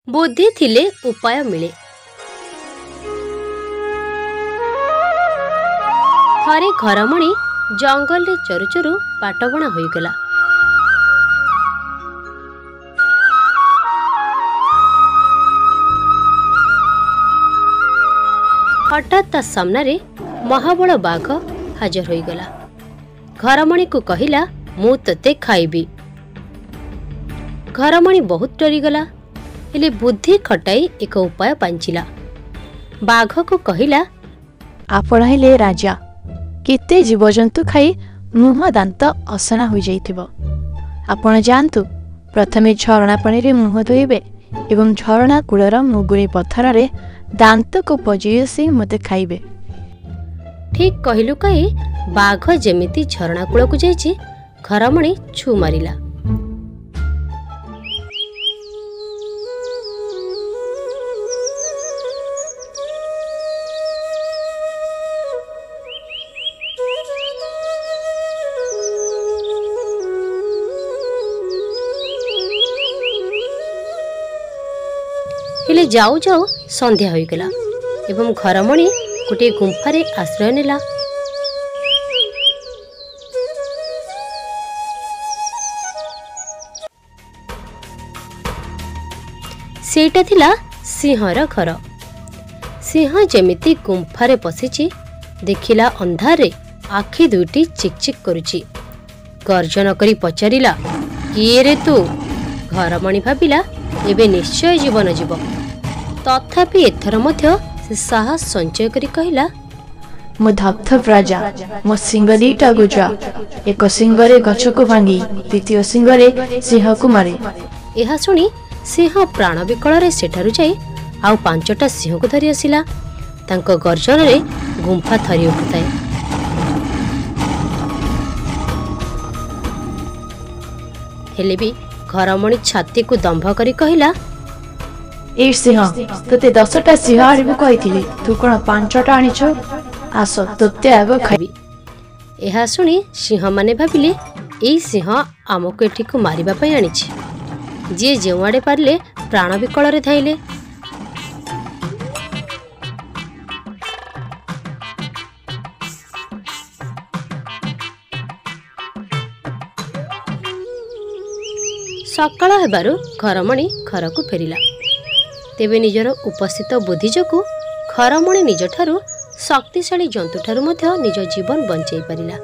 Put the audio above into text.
बुद्धि थिले उपाय मिले। थरे घरमणी जंगल रे चरु चरु पाटबणा होईगला। हठात ता सामने महाबल बाघ हाजर होईगला। घरमणी को कहिला, मु तते खाइबी। घरमणी बहुत डरीगला, हेले बुद्धि खटाई एक उपाय पांचिला। बाघ को कहिला, आपण हेले राजा, केते जीवजंतु खाई मुह दांत असना हो जाइथिबो। आपण जानतु, प्रथमे झरणा पानी रे मुह धोइबे एवं झरणा कूलर मुगुरी पत्थर रे दांत को पजियसी मते खाइबे। ठीक कहिलु कही बाघ जेमिति झरणा कूल को जाइछि, घरमणी छु मारिला। हेले जाऊ जाऊ संध्या होईगला एवं घरमणी गोटे गुंफारे आश्रय नेला। सेटा थिला सिंहर घर। सिंह जेमिति गुंफारे पशिछि, देखिला अंधारे आखि दुईटी चिकचिक करुछि। गर्जन करी पचारिला, किए रे तू? घरमणी भाबिला, एबे निश्चय जीवन जीव। तथापि एथर मध्य से साहस संचय करी कहिला, मो धपधप राजा, मो सिंह दीटा गुजा। एक सिंहरे गछ को भांगी द्वितीय सिंहरे सिंह को मारे। यह सुनी सिंह प्राण विकल सेठारु जाई आउ 5टा सिंह को धरी आसिला। तांको गर्जन रे गुंफा थरी उठुताए। हेले भी घरमणी छाती को दंभ करी कहिला, ए सिंह, तते 10टा सिंह आनिबु कहिथिली, तू कोन 5टा आनिछ? आस तते आग खाइबी। यह सुनी सिंह माने भाबिले, एई सिंह आमको एठी को मारिबा पई आनिछि। जे जेवाडे पारले प्राण विकल रे धाइले। सकाळ हेबारु घरमणी घर को फेरिला। तेबे निजर उपस्थित बुद्धि जोगु घरमणी निज ठारू शक्तिशाली जंतु ठारू मध्य निज जीवन बंचाई पारिला।